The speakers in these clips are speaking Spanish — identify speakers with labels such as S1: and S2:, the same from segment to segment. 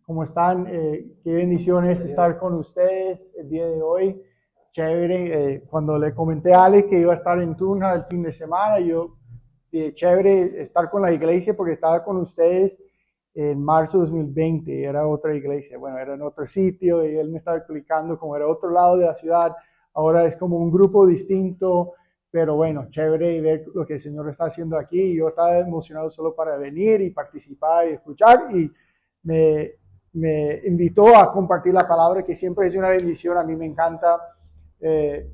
S1: ¿Cómo están? Qué bendición es estar con ustedes el día de hoy. Chévere. Cuando le comenté a Alex que iba a estar en Tunja el fin de semana, chévere estar con la iglesia porque estaba con ustedes en marzo de 2020. Era otra iglesia, bueno, era en otro sitio y él me estaba explicando cómo era otro lado de la ciudad. Ahora es como un grupo distinto. Pero bueno, chévere ver lo que el Señor está haciendo aquí. Yo estaba emocionado solo para venir y participar y escuchar y me, me invitó a compartir la palabra, que siempre es una bendición. A mí me encanta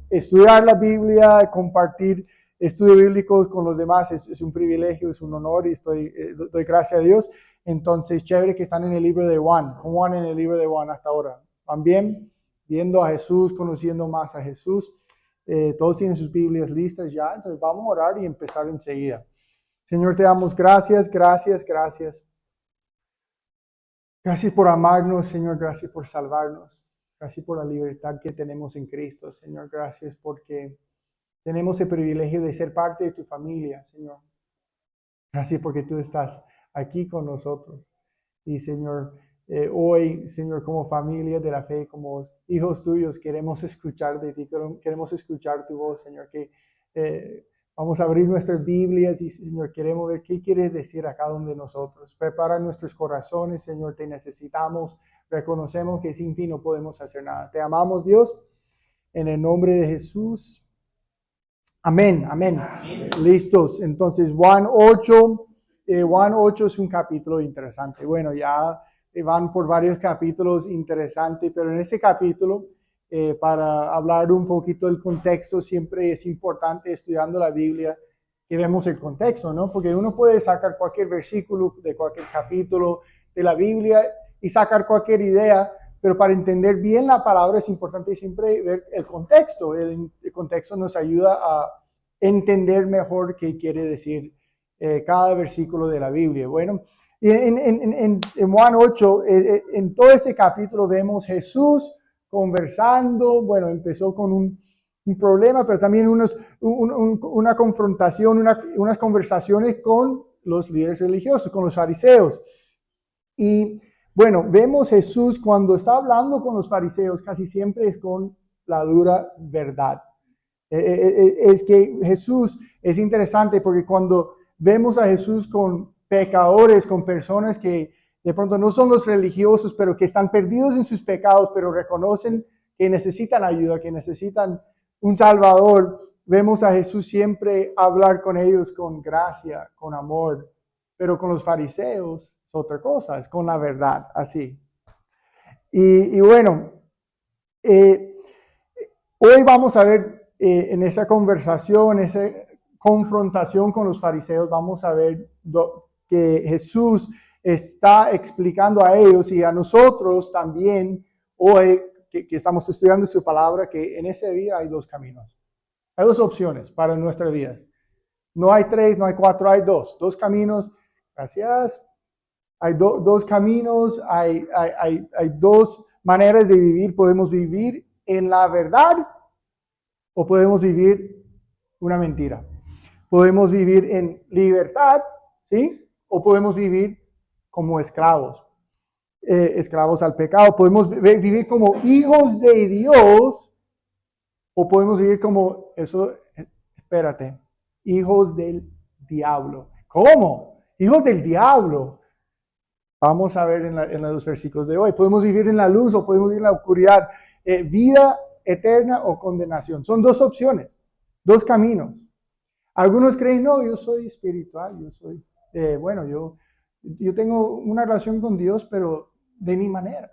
S1: estudiar la Biblia, compartir estudios bíblicos con los demás. Es un privilegio, es un honor y doy gracias a Dios. Entonces, chévere que están en el libro de Juan. ¿Cómo van en el libro de Juan hasta ahora? ¿Van bien? Viendo a Jesús, conociendo más a Jesús. Todos tienen sus Biblias listas ya, entonces vamos a orar y empezar enseguida. Señor, te damos gracias, gracias, gracias. Gracias por amarnos, Señor, gracias por salvarnos. Gracias por la libertad que tenemos en Cristo, Señor. Gracias porque tenemos el privilegio de ser parte de tu familia, Señor. Gracias porque tú estás aquí con nosotros. Y, Señor, hoy, Señor, como familia de la fe, como hijos tuyos, queremos escuchar de ti, queremos escuchar tu voz, Señor, que vamos a abrir nuestras Biblias y, Señor, queremos ver qué quieres decir a cada uno de nosotros. Prepara nuestros corazones, Señor, te necesitamos, reconocemos que sin ti no podemos hacer nada. Te amamos, Dios, en el nombre de Jesús. Amén, amén. Amén. Listos, entonces Juan 8. Juan 8 es un capítulo interesante. Bueno, ya van por varios capítulos interesantes, pero en este capítulo, para hablar un poquito del contexto, siempre es importante estudiando la Biblia que vemos el contexto, ¿no? Porque uno puede sacar cualquier versículo de cualquier capítulo de la Biblia y sacar cualquier idea, pero para entender bien la palabra es importante siempre ver el contexto. El contexto nos ayuda a entender mejor qué quiere decir cada versículo de la Biblia. Bueno, y en Juan 8, en todo ese capítulo vemos Jesús conversando. Bueno, empezó con un problema, pero también una confrontación, unas conversaciones con los líderes religiosos, con los fariseos. Y bueno, vemos Jesús cuando está hablando con los fariseos, casi siempre es con la dura verdad. Es que Jesús es interesante porque cuando vemos a Jesús con pecadores, con personas que de pronto no son los religiosos, pero que están perdidos en sus pecados, pero reconocen que necesitan ayuda, que necesitan un Salvador. Vemos a Jesús siempre hablar con ellos con gracia, con amor, pero con los fariseos es otra cosa, es con la verdad, así. Y bueno, hoy vamos a ver en esa conversación, esa confrontación con los fariseos, vamos a ver que Jesús está explicando a ellos y a nosotros también, hoy que estamos estudiando su palabra, que en ese día hay dos caminos. Hay dos opciones para nuestras vidas. No hay tres, no hay cuatro, hay dos caminos. Gracias. Hay dos caminos, hay dos maneras de vivir. Podemos vivir en la verdad o podemos vivir una mentira. Podemos vivir en libertad, ¿sí? O podemos vivir como esclavos, esclavos al pecado. Podemos vivir como hijos de Dios o podemos vivir como, hijos del diablo. ¿Cómo? Hijos del diablo. Vamos a ver en los versículos de hoy. Podemos vivir en la luz o podemos vivir en la oscuridad. Vida eterna o condenación. Son dos opciones, dos caminos. Algunos creen, no, yo soy espiritual, yo tengo una relación con Dios, pero de mi manera.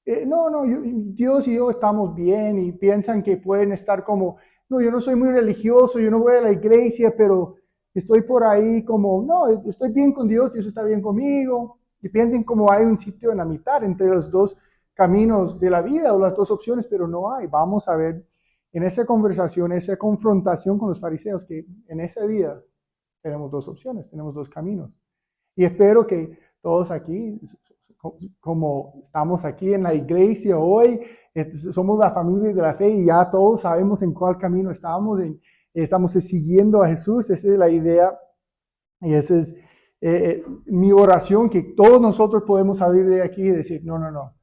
S1: Dios y yo estamos bien y piensan que pueden estar como, no, yo no soy muy religioso, yo no voy a la iglesia, pero estoy por ahí como, no, estoy bien con Dios, Dios está bien conmigo. Y piensen como hay un sitio en la mitad entre los dos caminos de la vida o las dos opciones, pero no hay. Vamos a ver en esa conversación, esa confrontación con los fariseos, que en esa vida tenemos dos opciones, tenemos dos caminos. Y espero que todos aquí, como estamos aquí en la iglesia hoy, somos la familia de la fe y ya todos sabemos en cuál camino estamos siguiendo a Jesús. Esa es la idea y esa es mi oración que todos nosotros podemos salir de aquí y decir, no,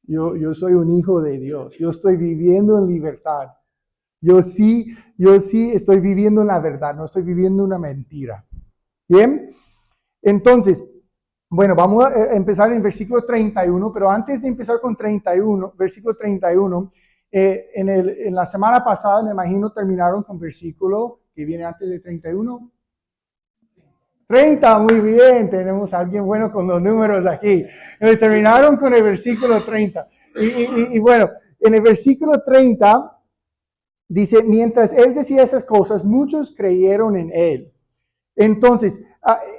S1: yo soy un hijo de Dios, yo estoy viviendo en libertad. Yo sí estoy viviendo en la verdad, no estoy viviendo una mentira. ¿Bien? Entonces, bueno, vamos a empezar en versículo 31, pero antes de empezar con 31, versículo 31, en la semana pasada, me imagino, terminaron con versículo que viene antes de 31. 30, muy bien, tenemos a alguien bueno con los números aquí. Terminaron con el versículo 30. Y bueno, en el versículo 30 dice, mientras él decía esas cosas, muchos creyeron en él. Entonces,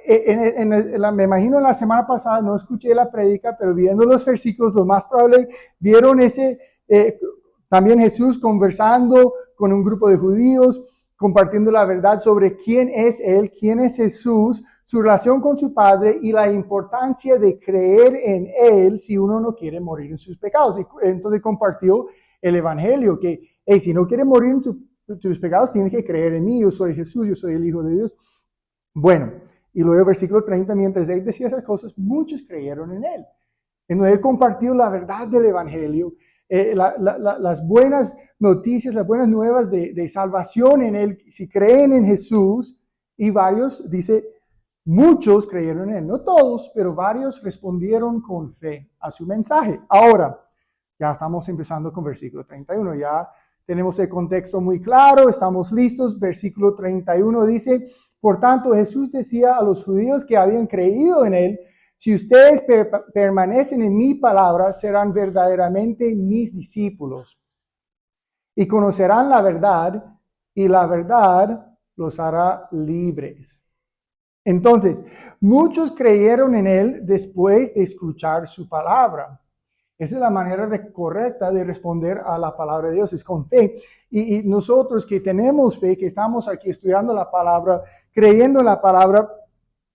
S1: me imagino la semana pasada, no escuché la prédica, pero viendo los versículos, lo más probable, vieron también Jesús conversando con un grupo de judíos, compartiendo la verdad sobre quién es Él, quién es Jesús, su relación con su Padre y la importancia de creer en Él si uno no quiere morir en sus pecados. Y entonces compartió el Evangelio, que si no quiere morir en tus pecados, tienes que creer en mí, yo soy Jesús, yo soy el Hijo de Dios. Bueno, y luego versículo 30, mientras él decía esas cosas, muchos creyeron en él. Entonces él compartió la verdad del Evangelio, las buenas noticias, las buenas nuevas de salvación en él. Si creen en Jesús, y varios, dice, muchos creyeron en él. No todos, pero varios respondieron con fe a su mensaje. Ahora, ya estamos empezando con versículo 31, ya tenemos el contexto muy claro, estamos listos. Versículo 31 dice, por tanto, Jesús decía a los judíos que habían creído en él, si ustedes permanecen en mi palabra, serán verdaderamente mis discípulos y conocerán la verdad, y la verdad los hará libres. Entonces, muchos creyeron en él después de escuchar su palabra. Esa es la manera correcta de responder a la palabra de Dios, es con fe. Y nosotros que tenemos fe, que estamos aquí estudiando la palabra, creyendo en la palabra,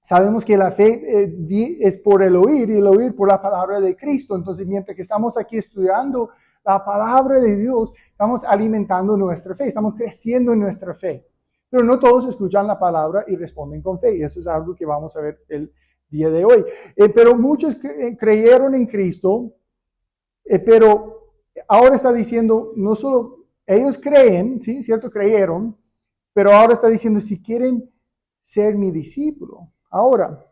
S1: sabemos que la fe es por el oír y el oír por la palabra de Cristo. Entonces, mientras que estamos aquí estudiando la palabra de Dios, estamos alimentando nuestra fe, estamos creciendo en nuestra fe. Pero no todos escuchan la palabra y responden con fe. Y eso es algo que vamos a ver el día de hoy. Pero muchos creyeron en Cristo. Pero ahora está diciendo, no solo ellos creen, ¿sí? ¿Cierto? Creyeron, pero ahora está diciendo, si quieren ser mi discípulo, ahora,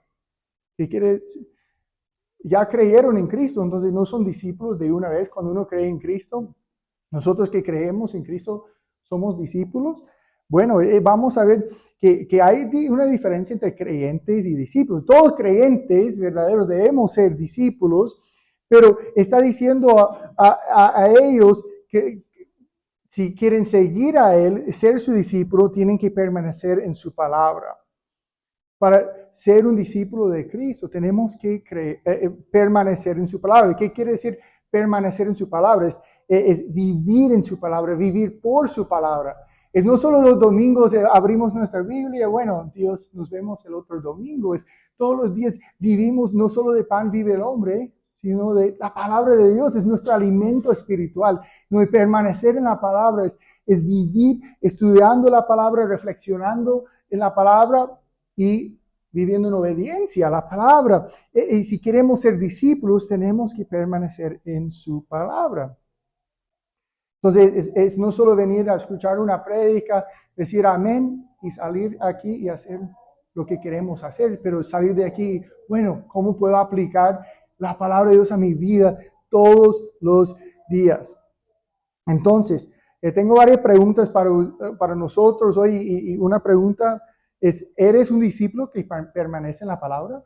S1: si quieren, ya creyeron en Cristo, entonces no son discípulos de una vez cuando uno cree en Cristo. Nosotros que creemos en Cristo somos discípulos. Bueno, vamos a ver que hay una diferencia entre creyentes y discípulos. Todos creyentes verdaderos debemos ser discípulos, pero está diciendo a ellos que si quieren seguir a Él, ser su discípulo, tienen que permanecer en su palabra. Para ser un discípulo de Cristo, tenemos que permanecer en su palabra. ¿Qué quiere decir permanecer en su palabra? Es vivir en su palabra, vivir por su palabra. Es no solo los domingos abrimos nuestra Biblia, bueno, Dios, nos vemos el otro domingo. Es todos los días vivimos, no solo de pan vive el hombre, sino de la palabra de Dios, es nuestro alimento espiritual. No, permanecer en la palabra es vivir estudiando la palabra, reflexionando en la palabra y viviendo en obediencia a la palabra. Y si queremos ser discípulos, tenemos que permanecer en su palabra. Entonces, es no solo venir a escuchar una prédica, decir amén y salir aquí y hacer lo que queremos hacer, pero salir de aquí, bueno, ¿cómo puedo aplicar la palabra de Dios a mi vida todos los días? Entonces, tengo varias preguntas para nosotros hoy y una pregunta es, ¿eres un discípulo que permanece en la palabra?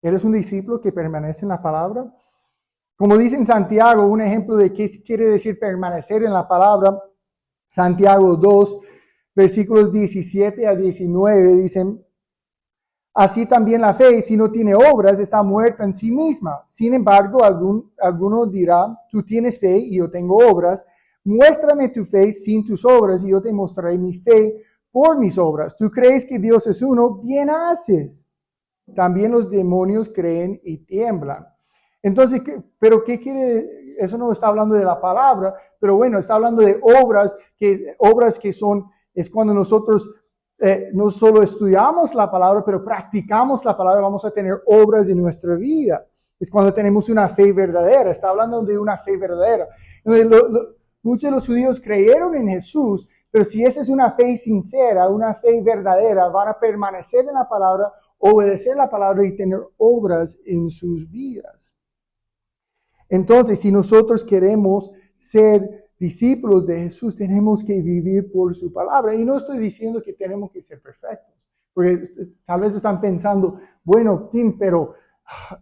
S1: ¿Eres un discípulo que permanece en la palabra? Como dice en Santiago, un ejemplo de qué quiere decir permanecer en la palabra, Santiago 2, versículos 17 a 19, dicen, así también la fe, si no tiene obras, está muerta en sí misma. Sin embargo, alguno dirá, tú tienes fe y yo tengo obras. Muéstrame tu fe sin tus obras y yo te mostraré mi fe por mis obras. Tú crees que Dios es uno, bien haces. También los demonios creen y tiemblan. Entonces, ¿pero qué quiere? Eso no está hablando de la palabra, pero bueno, está hablando de obras que son, es cuando nosotros no solo estudiamos la palabra, pero practicamos la palabra, vamos a tener obras en nuestra vida. Es cuando tenemos una fe verdadera. Está hablando de una fe verdadera. Muchos de los judíos creyeron en Jesús, pero si esa es una fe sincera, una fe verdadera, van a permanecer en la palabra, obedecer la palabra y tener obras en sus vidas. Entonces, si nosotros queremos ser discípulos de Jesús, tenemos que vivir por su palabra. Y no estoy diciendo que tenemos que ser perfectos, porque tal vez están pensando, bueno, Tim, pero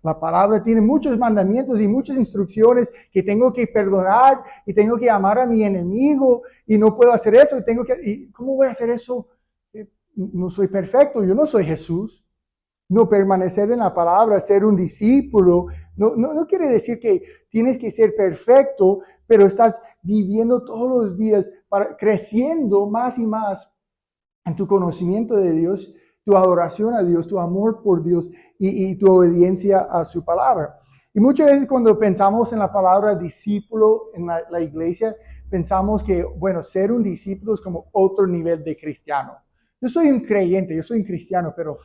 S1: la palabra tiene muchos mandamientos y muchas instrucciones que tengo que perdonar y tengo que amar a mi enemigo y no puedo hacer eso. ¿Y cómo voy a hacer eso? No soy perfecto, yo no soy Jesús. No, permanecer en la palabra, ser un discípulo, no quiere decir que tienes que ser perfecto, pero estás viviendo todos los días, creciendo más y más en tu conocimiento de Dios, tu adoración a Dios, tu amor por Dios y tu obediencia a su palabra. Y muchas veces cuando pensamos en la palabra discípulo en la iglesia, pensamos que, bueno, ser un discípulo es como otro nivel de cristiano. Yo soy un creyente, yo soy un cristiano, pero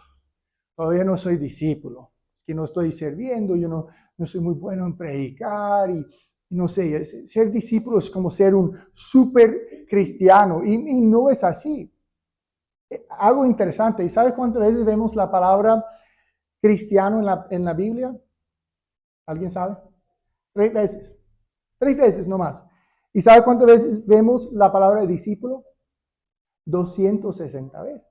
S1: todavía no soy discípulo, que no estoy sirviendo, yo no soy muy bueno en predicar y no sé, ser discípulo es como ser un súper cristiano y no es así. Algo interesante, ¿y sabes cuántas veces vemos la palabra cristiano en la Biblia? ¿Alguien sabe? 3 veces. 3 veces nomás. ¿Y sabe cuántas veces vemos la palabra discípulo? 260 veces.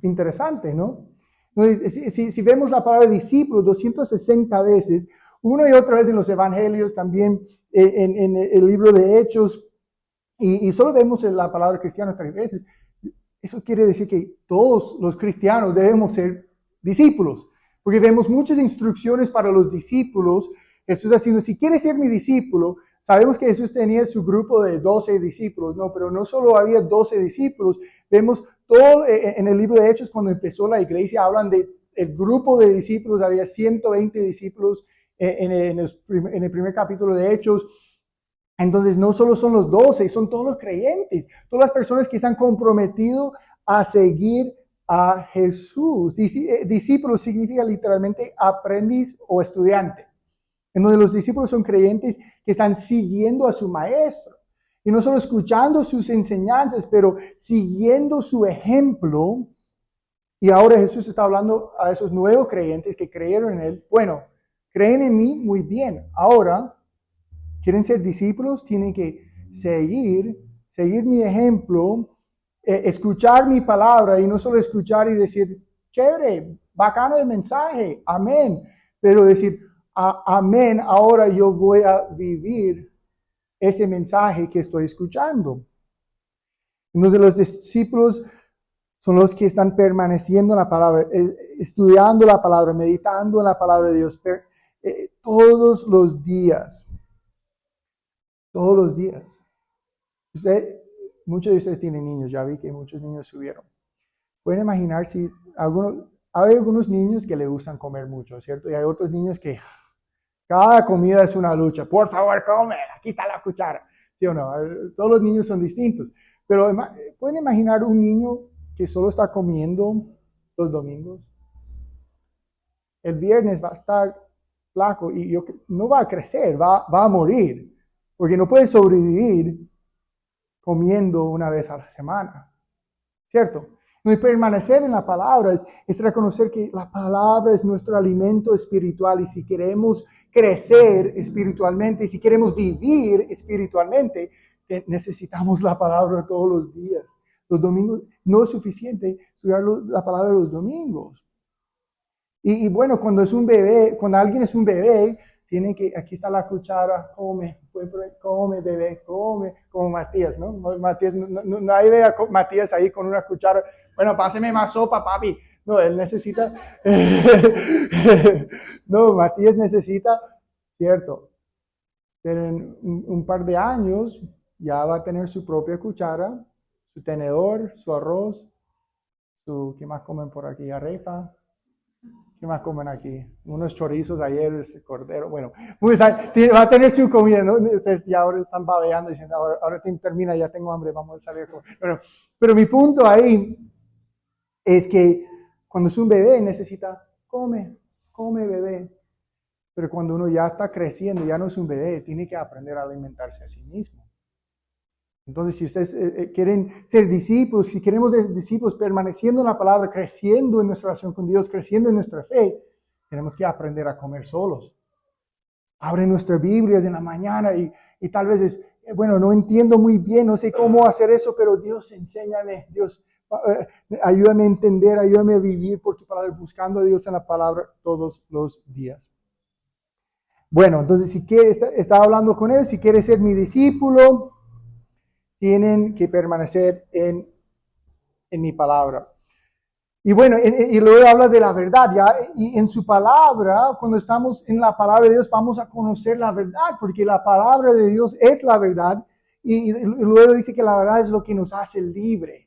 S1: Interesante, ¿no? Si vemos la palabra discípulo 260 veces, una y otra vez en los evangelios, también en el libro de Hechos, y solo vemos la palabra cristiano 3 veces, eso quiere decir que todos los cristianos debemos ser discípulos, porque vemos muchas instrucciones para los discípulos. Jesús haciendo, si quieres ser mi discípulo, sabemos que Jesús tenía su grupo de 12 discípulos, no, pero no solo había 12 discípulos, vemos todo en el libro de Hechos, cuando empezó la iglesia, hablan de el grupo de discípulos, había 120 discípulos en el primer capítulo de Hechos. Entonces, no solo son los 12, son todos los creyentes, todas las personas que están comprometidos a seguir a Jesús. Discípulo significa literalmente aprendiz o estudiante. En donde los discípulos son creyentes que están siguiendo a su maestro. Y no solo escuchando sus enseñanzas, pero siguiendo su ejemplo. Y ahora Jesús está hablando a esos nuevos creyentes que creyeron en Él. Bueno, creen en mí, muy bien. Ahora, quieren ser discípulos, tienen que seguir mi ejemplo, escuchar mi palabra y no solo escuchar y decir, chévere, bacano el mensaje, amén. Pero decir, amén, ahora yo voy a vivir ese mensaje que estoy escuchando. Entonces los discípulos son los que están permaneciendo en la palabra, estudiando la palabra, meditando en la palabra de Dios todos los días. Todos los días. Muchos de ustedes tienen niños, ya vi que muchos niños subieron. Pueden imaginar si hay algunos niños que les gustan comer mucho, ¿cierto? Y hay otros niños que cada comida es una lucha. Por favor, come, aquí está la cuchara. ¿Sí o no? Todos los niños son distintos. Pero ¿pueden imaginar un niño que solo está comiendo los domingos? El viernes va a estar flaco y no va a crecer, va a morir. Porque no puede sobrevivir comiendo una vez a la semana. ¿Cierto? No permanecer en la palabra es reconocer que la palabra es nuestro alimento espiritual y si queremos crecer espiritualmente y si queremos vivir espiritualmente, necesitamos la palabra todos los días. Los domingos no es suficiente estudiar la palabra los domingos. Y bueno, cuando alguien es un bebé, tienen que, aquí está la cuchara, come bebé, come, como Matías, ¿no? Matías, nadie ve a Matías ahí con una cuchara, bueno, páseme más sopa, papi. No, él necesita, no, Matías necesita, cierto, pero en un par de años ya va a tener su propia cuchara, su tenedor, su arroz, ¿qué más comen por aquí? Arepa. ¿Qué más comen aquí? Unos chorizos ayer, ese cordero. Bueno, pues, va a tener su comida, ¿no? Ustedes ya ahora están babeando diciendo, ahora termina, ya tengo hambre, vamos a salir a comer. Pero mi punto ahí es que cuando es un bebé necesita, come bebé. Pero cuando uno ya está creciendo, ya no es un bebé, tiene que aprender a alimentarse a sí mismo. Entonces, si ustedes quieren ser discípulos, si queremos ser discípulos permaneciendo en la palabra, creciendo en nuestra relación con Dios, creciendo en nuestra fe, tenemos que aprender a comer solos. Abre nuestras Biblias en la mañana y tal vez es, bueno, no entiendo muy bien, no sé cómo hacer eso, pero Dios, enséñame, Dios, ayúdame a entender, ayúdame a vivir por tu palabra, buscando a Dios en la palabra todos los días. Bueno, entonces si quieres, estaba hablando con él, si quieres ser mi discípulo, tienen que permanecer en mi palabra. Y bueno, y luego habla de la verdad, ¿ya? Y en su palabra, cuando estamos en la palabra de Dios, vamos a conocer la verdad, porque la palabra de Dios es la verdad. Y luego dice que la verdad es lo que nos hace libres.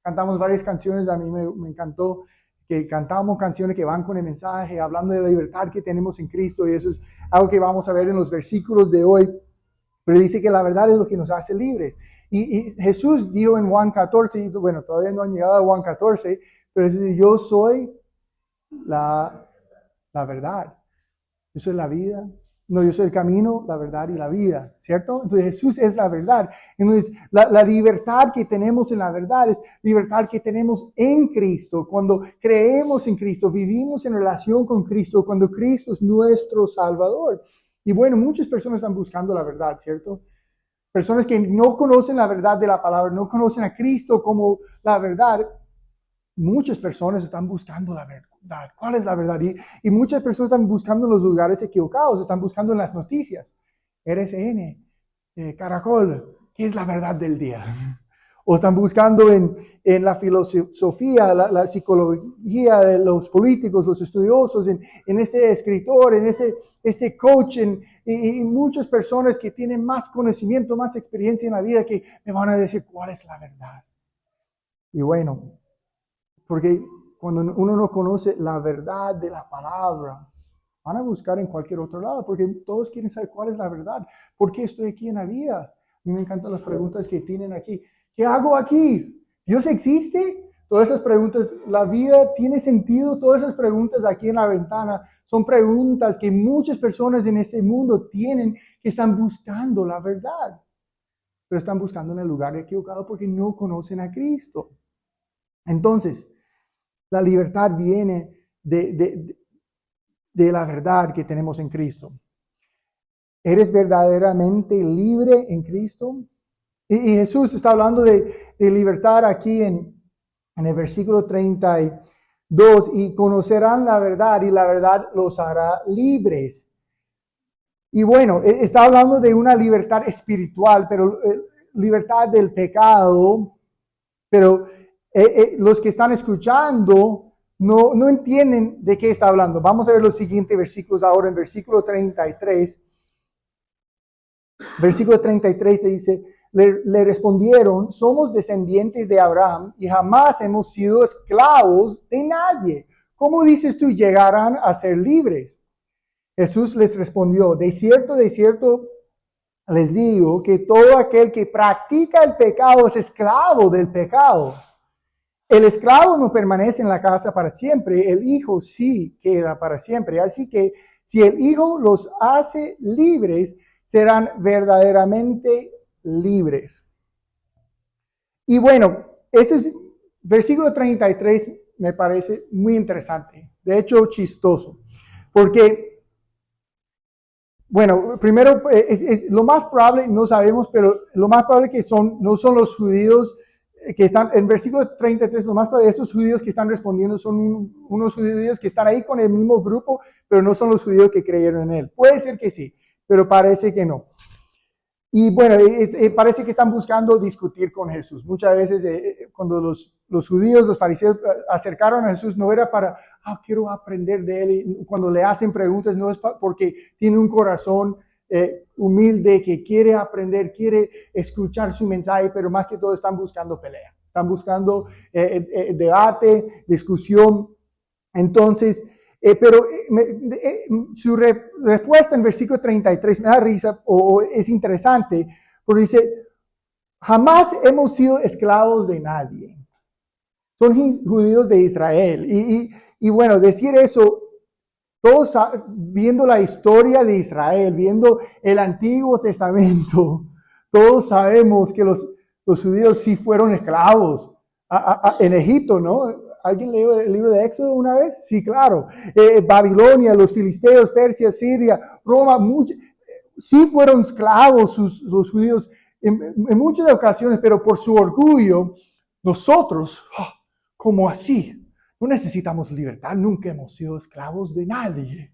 S1: Cantamos varias canciones, a mí me encantó que cantamos canciones que van con el mensaje, hablando de la libertad que tenemos en Cristo, y eso es algo que vamos a ver en los versículos de hoy. Pero dice que la verdad es lo que nos hace libres. Y Jesús dijo en Juan 14, y bueno, todavía no han llegado a Juan 14, pero dice, yo soy la verdad. Yo soy la vida. No, yo soy el camino, la verdad y la vida, ¿cierto? Entonces Jesús es la verdad. Entonces la libertad que tenemos en la verdad es libertad que tenemos en Cristo. Cuando creemos en Cristo, vivimos en relación con Cristo, cuando Cristo es nuestro Salvador. Y bueno, muchas personas están buscando la verdad, ¿cierto? Personas que no conocen la verdad de la palabra, no conocen a Cristo como la verdad. Muchas personas están buscando la verdad. ¿Cuál es la verdad? Y muchas personas están buscando en los lugares equivocados, están buscando en las noticias. RCN, Caracol, ¿qué es la verdad del día? O están buscando en la filosofía, la psicología de los políticos, los estudiosos, en este escritor, en este coach, y muchas personas que tienen más conocimiento, más experiencia en la vida que me van a decir cuál es la verdad. Y bueno, porque cuando uno no conoce la verdad de la palabra, van a buscar en cualquier otro lado, porque todos quieren saber cuál es la verdad. ¿Por qué estoy aquí en la vida? A mí me encantan las preguntas que tienen aquí. ¿Qué hago aquí? ¿Dios existe? Todas esas preguntas, ¿la vida tiene sentido? Todas esas preguntas aquí en la ventana son preguntas que muchas personas en este mundo tienen, que están buscando la verdad. Pero están buscando en el lugar equivocado porque no conocen a Cristo. Entonces, la libertad viene de la verdad que tenemos en Cristo. ¿Eres verdaderamente libre en Cristo? Y Jesús está hablando de libertad aquí en el versículo 32, y conocerán la verdad y la verdad los hará libres. Y bueno, está hablando de una libertad espiritual, pero libertad del pecado, pero los que están escuchando no entienden de qué está hablando. Vamos a ver los siguientes versículos ahora. En versículo 33, versículo 33 te dice, le respondieron, somos descendientes de Abraham y jamás hemos sido esclavos de nadie. ¿Cómo dices tú llegarán a ser libres? Jesús les respondió, de cierto les digo que todo aquel que practica el pecado es esclavo del pecado. El esclavo no permanece en la casa para siempre, el hijo sí queda para siempre. Así que si el hijo los hace libres, serán verdaderamente libres. Y bueno, ese es versículo 33, me parece muy interesante, de hecho chistoso, porque, bueno, primero, lo más probable, no sabemos, pero lo más probable que no son los judíos que están, en versículo 33, lo más probable, esos judíos que están respondiendo son unos judíos que están ahí con el mismo grupo, pero no son los judíos que creyeron en él. Puede ser que sí, pero parece que no. Y bueno, parece que están buscando discutir con Jesús. Muchas veces cuando los judíos, los fariseos acercaron a Jesús, no era para, quiero aprender de él. Y cuando le hacen preguntas, no es porque tiene un corazón humilde que quiere aprender, quiere escuchar su mensaje, pero más que todo están buscando pelea. Están buscando debate, discusión. Entonces, Su respuesta en versículo 33 me da risa o es interesante, porque dice, jamás hemos sido esclavos de nadie. Son judíos de Israel. Y bueno, decir eso, todos viendo la historia de Israel, viendo el Antiguo Testamento, todos sabemos que los judíos sí fueron esclavos en Egipto, ¿no? ¿Alguien leyó el libro de Éxodo una vez? Sí, claro. Babilonia, los filisteos, Persia, Siria, Roma, sí fueron esclavos los judíos en muchas ocasiones, pero por su orgullo, nosotros, ¿cómo así? No necesitamos libertad, nunca hemos sido esclavos de nadie.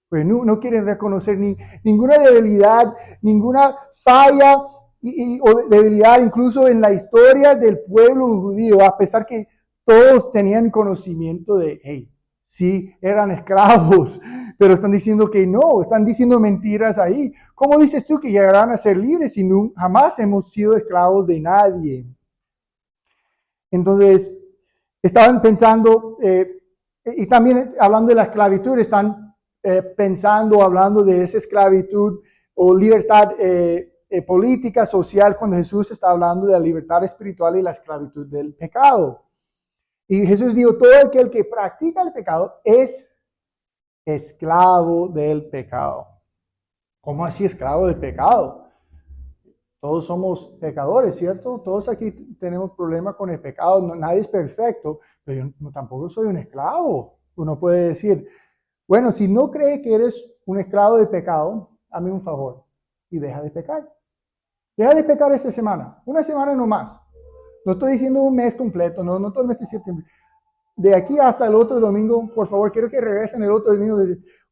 S1: Pues no quieren reconocer ninguna debilidad, ninguna falla o debilidad, incluso en la historia del pueblo judío, a pesar que todos tenían conocimiento de, hey, sí, eran esclavos, pero están diciendo que no, están diciendo mentiras ahí. ¿Cómo dices tú que llegarán a ser libres si jamás hemos sido esclavos de nadie? Entonces, estaban pensando, y también hablando de la esclavitud, están hablando de esa esclavitud o libertad política, social, cuando Jesús está hablando de la libertad espiritual y la esclavitud del pecado. Y Jesús dijo, todo aquel que practica el pecado es esclavo del pecado. ¿Cómo así esclavo del pecado? Todos somos pecadores, ¿cierto? Todos aquí tenemos problemas con el pecado. Nadie es perfecto, pero yo tampoco soy un esclavo. Uno puede decir, bueno, si no cree que eres un esclavo del pecado, hazme un favor y deja de pecar. Deja de pecar esta semana, una semana no más. No estoy diciendo un mes completo, no todo el mes de septiembre. De aquí hasta el otro domingo, por favor, quiero que regresen el otro domingo.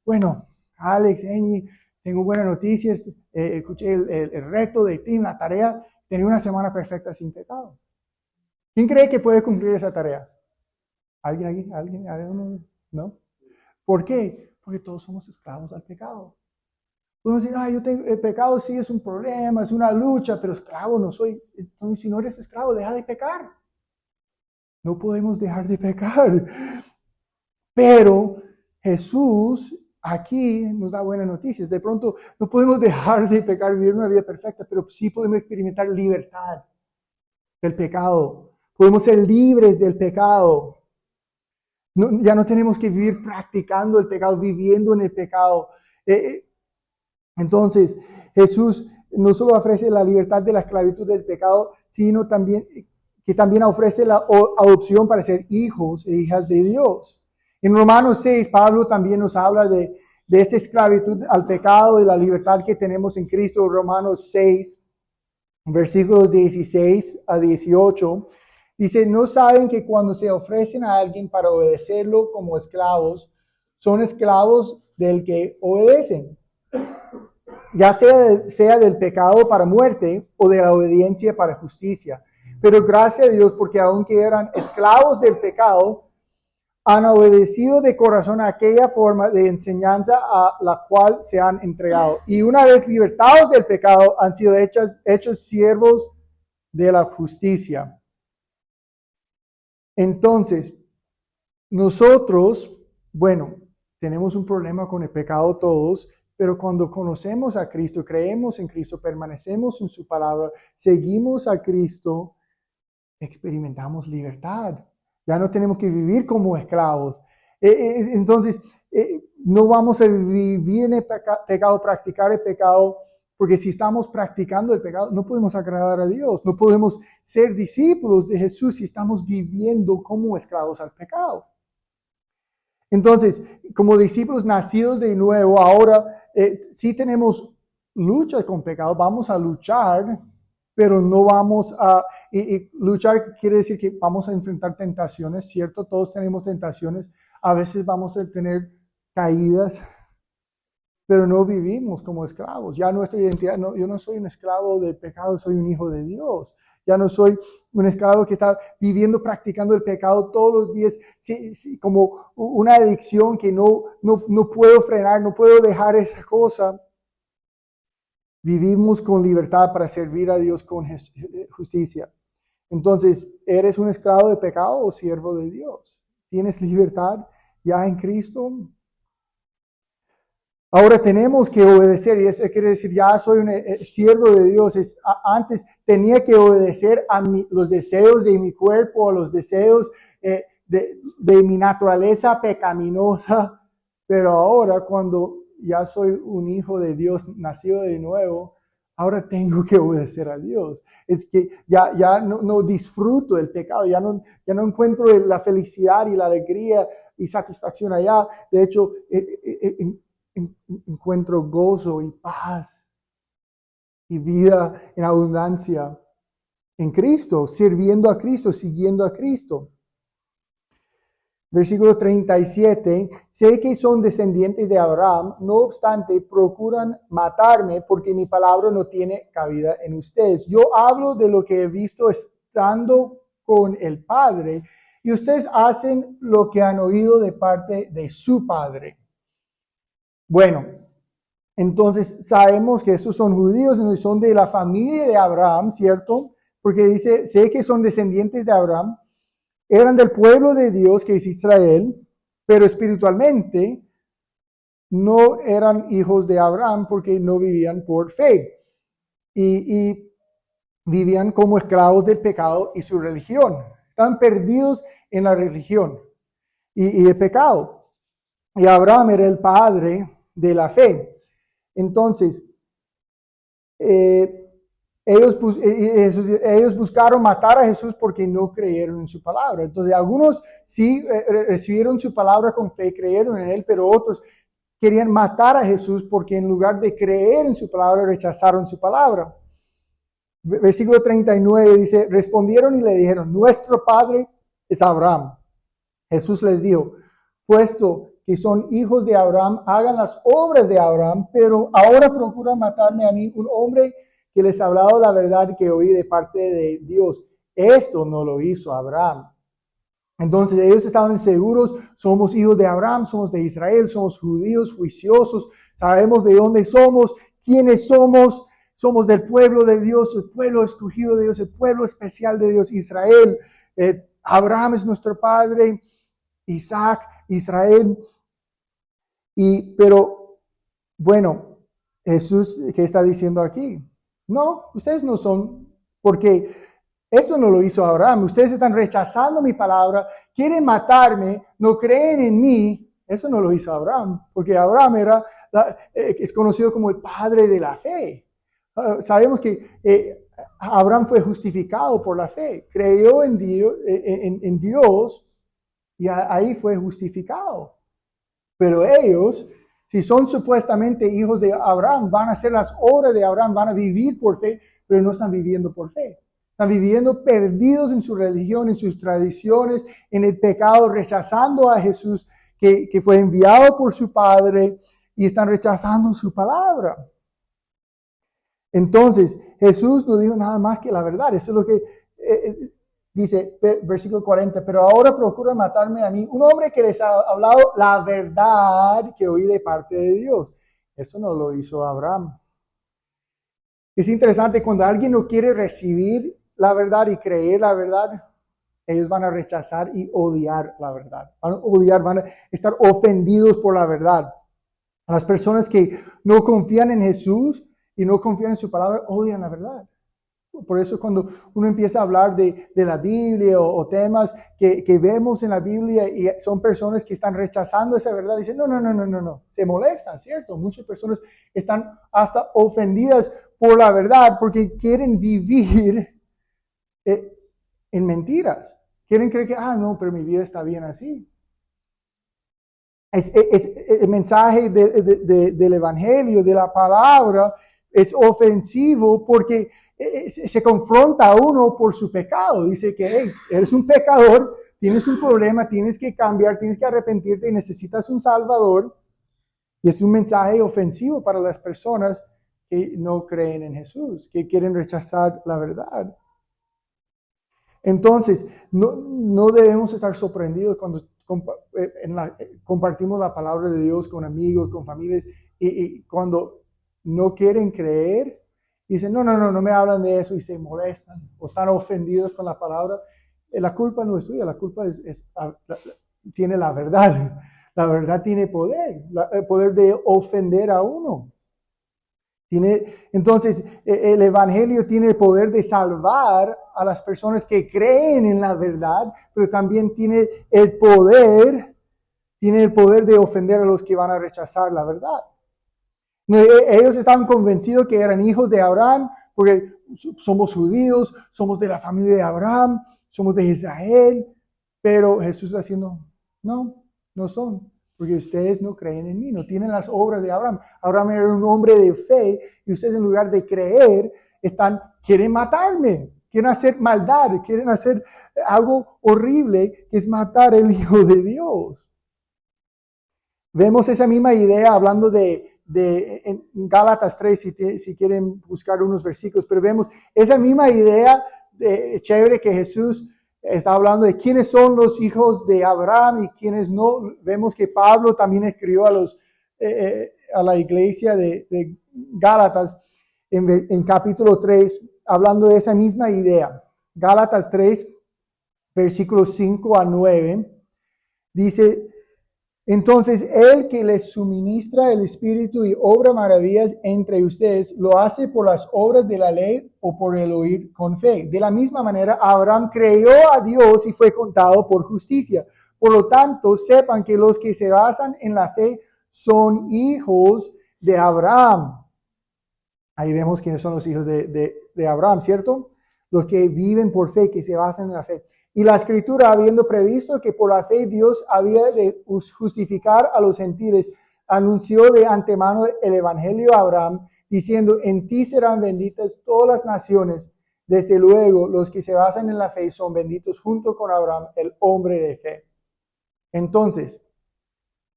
S1: Bueno, Alex, Eñi, tengo buenas noticias. Escuché el reto de ti, la tarea. Tenía una semana perfecta sin pecado. ¿Quién cree que puede cumplir esa tarea? ¿Alguien aquí? ¿Alguien? ¿No? ¿Por qué? Porque todos somos esclavos al pecado. Podemos decir, el pecado sí es un problema, es una lucha, pero esclavo no soy. Entonces, si no eres esclavo, deja de pecar. No podemos dejar de pecar. Pero Jesús aquí nos da buenas noticias. De pronto no podemos dejar de pecar, vivir una vida perfecta, pero sí podemos experimentar libertad del pecado. Podemos ser libres del pecado. Ya no tenemos que vivir practicando el pecado, viviendo en el pecado. Entonces, Jesús no solo ofrece la libertad de la esclavitud del pecado, sino también que también ofrece la adopción para ser hijos e hijas de Dios. En Romanos 6, Pablo también nos habla de esa esclavitud al pecado y la libertad que tenemos en Cristo. Romanos 6, versículos 16 a 18, dice, ¿no saben que cuando se ofrecen a alguien para obedecerlo como esclavos, son esclavos del que obedecen? Ya sea del pecado para muerte o de la obediencia para justicia. Pero gracias a Dios, porque aunque eran esclavos del pecado, han obedecido de corazón a aquella forma de enseñanza a la cual se han entregado. Y una vez libertados del pecado, han sido hechos siervos de la justicia. Entonces, nosotros, bueno, tenemos un problema con el pecado todos, pero cuando conocemos a Cristo, creemos en Cristo, permanecemos en su palabra, seguimos a Cristo, experimentamos libertad. Ya no tenemos que vivir como esclavos. Entonces, no vamos a vivir en el pecado, practicar el pecado, porque si estamos practicando el pecado, no podemos agradar a Dios, no podemos ser discípulos de Jesús si estamos viviendo como esclavos al pecado. Entonces, como discípulos nacidos de nuevo, ahora sí tenemos lucha con pecado, vamos a luchar, pero no vamos a... Y luchar quiere decir que vamos a enfrentar tentaciones, ¿cierto? Todos tenemos tentaciones, a veces vamos a tener caídas, pero no vivimos como esclavos. Ya nuestra identidad, yo no soy un esclavo del pecado, soy un hijo de Dios. Ya no soy un esclavo que está viviendo, practicando el pecado todos los días, como una adicción que no puedo frenar, no puedo dejar esa cosa. Vivimos con libertad para servir a Dios con justicia. Entonces, ¿eres un esclavo de pecado o siervo de Dios? ¿Tienes libertad ya en Cristo. Ahora tenemos que obedecer, y eso quiere decir, ya soy un siervo de Dios. Antes tenía que obedecer a los deseos de mi cuerpo, a los deseos de mi naturaleza pecaminosa, pero ahora cuando ya soy un hijo de Dios, nacido de nuevo, ahora tengo que obedecer a Dios. Es que ya no disfruto del pecado, ya no encuentro la felicidad y la alegría y satisfacción allá. De hecho, encuentro gozo y paz y vida en abundancia en Cristo, sirviendo a Cristo, siguiendo a Cristo. Versículo 37, sé que son descendientes de Abraham, no obstante procuran matarme porque mi palabra no tiene cabida en ustedes. Yo hablo de lo que he visto estando con el Padre y ustedes hacen lo que han oído de parte de su Padre. Bueno, entonces sabemos que esos son judíos, son de la familia de Abraham, ¿cierto? Porque dice, sé que son descendientes de Abraham, eran del pueblo de Dios que es Israel, pero espiritualmente no eran hijos de Abraham porque no vivían por fe y vivían como esclavos del pecado y su religión. Estaban perdidos en la religión y el pecado. Y Abraham era el padre de la fe. Entonces, ellos buscaron matar a Jesús porque no creyeron en su palabra. Entonces, algunos sí recibieron su palabra con fe, creyeron en él, pero otros querían matar a Jesús porque en lugar de creer en su palabra, rechazaron su palabra. Versículo 39 dice, respondieron y le dijeron, nuestro padre es Abraham. Jesús les dijo, puesto que son hijos de Abraham, hagan las obras de Abraham, pero ahora procuran matarme a mí, un hombre que les ha hablado la verdad que oí de parte de Dios. Esto no lo hizo Abraham. Entonces ellos estaban seguros, somos hijos de Abraham, somos de Israel, somos judíos juiciosos, sabemos de dónde somos, quiénes somos del pueblo de Dios, el pueblo escogido de Dios, el pueblo especial de Dios, Israel. Abraham es nuestro padre, Isaac, Israel. Pero bueno, Jesús, ¿qué está diciendo aquí? No, ustedes no son, porque esto no lo hizo Abraham. Ustedes están rechazando mi palabra, quieren matarme, no creen en mí. Eso no lo hizo Abraham, porque Abraham es conocido como el padre de la fe. Sabemos que Abraham fue justificado por la fe, creyó en Dios y ahí fue justificado. Pero ellos, si son supuestamente hijos de Abraham, van a hacer las obras de Abraham, van a vivir por fe, pero no están viviendo por fe. Están viviendo perdidos en su religión, en sus tradiciones, en el pecado, rechazando a Jesús que fue enviado por su Padre y están rechazando su palabra. Entonces, Jesús no dijo nada más que la verdad. Eso es lo que dice, versículo 40, pero ahora procura matarme a mí, un hombre que les ha hablado la verdad que oí de parte de Dios. Eso no lo hizo Abraham. Es interesante, cuando alguien no quiere recibir la verdad y creer la verdad, ellos van a rechazar y odiar la verdad. Van a estar ofendidos por la verdad. Las personas que no confían en Jesús y no confían en su palabra, odian la verdad. Por eso cuando uno empieza a hablar de la Biblia o temas que vemos en la Biblia y son personas que están rechazando esa verdad, dicen, no, se molestan, ¿cierto? Muchas personas están hasta ofendidas por la verdad porque quieren vivir en mentiras. Quieren creer que, no, pero mi vida está bien así. El mensaje del Evangelio, de la palabra, es ofensivo porque se confronta a uno por su pecado. Dice que hey, eres un pecador, tienes un problema, tienes que cambiar, tienes que arrepentirte y necesitas un Salvador. Y es un mensaje ofensivo para las personas que no creen en Jesús, que quieren rechazar la verdad. Entonces, no debemos estar sorprendidos cuando compartimos la palabra de Dios con amigos, con familias, y cuando no quieren creer, dicen, no me hablan de eso y se molestan o están ofendidos con la palabra. La culpa no es tuya, la culpa es tiene la verdad. La verdad tiene poder, el poder de ofender a uno. Entonces, el Evangelio tiene el poder de salvar a las personas que creen en la verdad, pero también tiene el poder de ofender a los que van a rechazar la verdad. Ellos estaban convencidos que eran hijos de Abraham, porque somos judíos, somos de la familia de Abraham, somos de Israel, pero Jesús está diciendo, no son, porque ustedes no creen en mí, no tienen las obras de Abraham. Abraham era un hombre de fe, y ustedes en lugar de creer, quieren matarme, quieren hacer maldad, quieren hacer algo horrible, que es matar al Hijo de Dios. Vemos esa misma idea hablando en Gálatas 3, si quieren buscar unos versículos, pero vemos esa misma idea chévere que Jesús está hablando de quiénes son los hijos de Abraham y quiénes no. Vemos que Pablo también escribió a la iglesia de Gálatas en capítulo 3, hablando de esa misma idea. Gálatas 3, versículos 5 a 9, dice: entonces, el que les suministra el Espíritu y obra maravillas entre ustedes, ¿lo hace por las obras de la ley o por el oír con fe? De la misma manera, Abraham creyó a Dios y fue contado por justicia. Por lo tanto, sepan que los que se basan en la fe son hijos de Abraham. Ahí vemos quiénes son los hijos de Abraham, ¿cierto? Los que viven por fe, que se basan en la fe. Y la Escritura, habiendo previsto que por la fe Dios había de justificar a los gentiles, anunció de antemano el Evangelio a Abraham, diciendo: en ti serán benditas todas las naciones. Desde luego, los que se basan en la fe son benditos junto con Abraham, el hombre de fe. Entonces,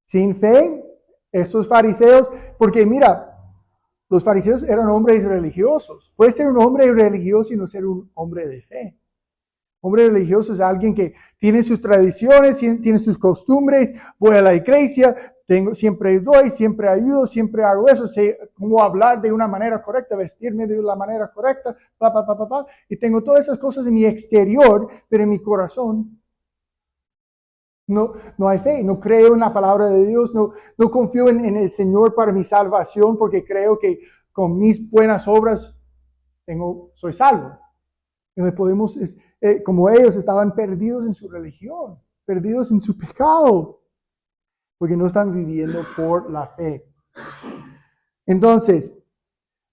S1: sin fe, estos fariseos, porque mira, los fariseos eran hombres religiosos. Puede ser un hombre religioso y no ser un hombre de fe. Hombre religioso es alguien que tiene sus tradiciones, tiene sus costumbres, voy a la iglesia, siempre doy, siempre ayudo, siempre hago eso, sé cómo hablar de una manera correcta, vestirme de la manera correcta, y tengo todas esas cosas en mi exterior, pero en mi corazón no hay fe, no creo en la palabra de Dios, no confío en el Señor para mi salvación, porque creo que con mis buenas obras soy salvo. Como ellos estaban perdidos en su religión, perdidos en su pecado, porque no están viviendo por la fe. Entonces,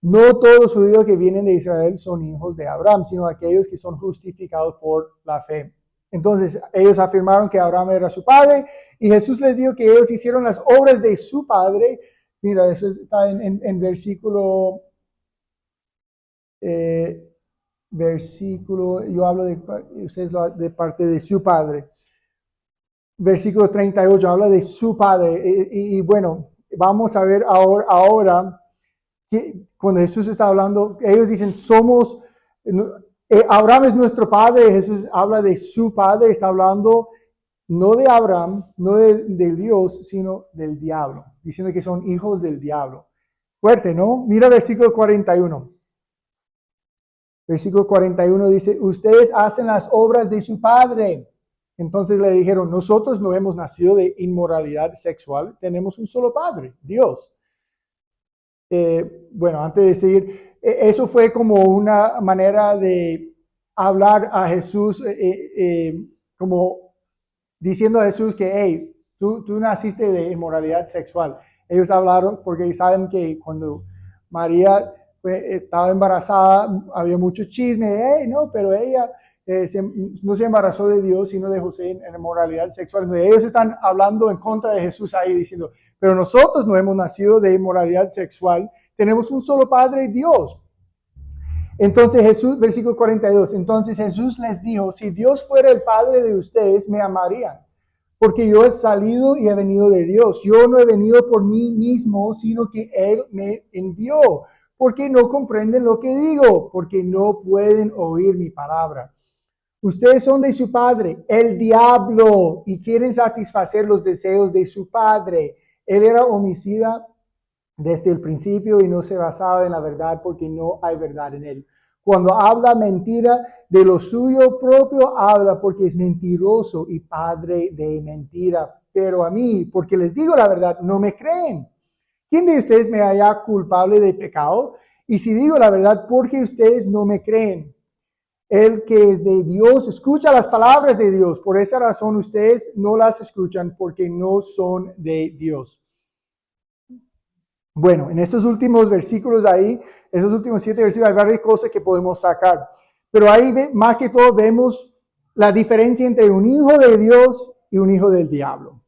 S1: no todos los judíos que vienen de Israel son hijos de Abraham, sino aquellos que son justificados por la fe. Entonces, ellos afirmaron que Abraham era su padre, y Jesús les dijo que ellos hicieron las obras de su padre. Mira, eso está en versículo... yo hablo ustedes de parte de su padre. Versículo 38 habla de su padre. Y bueno, vamos a ver ahora que cuando Jesús está hablando, ellos dicen, Abraham es nuestro padre. Jesús habla de su padre, está hablando no de Abraham, no de Dios, sino del diablo, diciendo que son hijos del diablo. Fuerte, ¿no? Mira versículo 41. Versículo 41 dice: ustedes hacen las obras de su padre. Entonces le dijeron: nosotros no hemos nacido de inmoralidad sexual, tenemos un solo padre, Dios. Bueno, antes de seguir, eso fue como una manera de hablar a Jesús, como diciendo a Jesús que, hey, tú naciste de inmoralidad sexual. Ellos hablaron porque saben que cuando María estaba embarazada, había mucho chisme, no, pero ella no se embarazó de Dios, sino de José en inmoralidad sexual. Entonces, ellos están hablando en contra de Jesús ahí, diciendo, pero nosotros no hemos nacido de inmoralidad sexual, tenemos un solo Padre, Dios. Entonces Jesús, versículo 42, entonces Jesús les dijo: si Dios fuera el Padre de ustedes, me amarían, porque yo he salido y he venido de Dios. Yo no he venido por mí mismo, sino que Él me envió. Porque no comprenden lo que digo, porque no pueden oír mi palabra. Ustedes son de su padre, el diablo, y quieren satisfacer los deseos de su padre. Él era homicida desde el principio y no se basaba en la verdad, porque no hay verdad en él. Cuando habla mentira, de lo suyo propio habla porque es mentiroso y padre de mentira. Pero a mí, porque les digo la verdad, no me creen. ¿Quién de ustedes me halla culpable de pecado? Y si digo la verdad, ¿por qué ustedes no me creen? El que es de Dios escucha las palabras de Dios. Por esa razón ustedes no las escuchan porque no son de Dios. Bueno, en estos últimos versículos ahí, esos últimos 7 versículos, hay varias cosas que podemos sacar. Pero ahí más que todo vemos la diferencia entre un hijo de Dios y un hijo del diablo.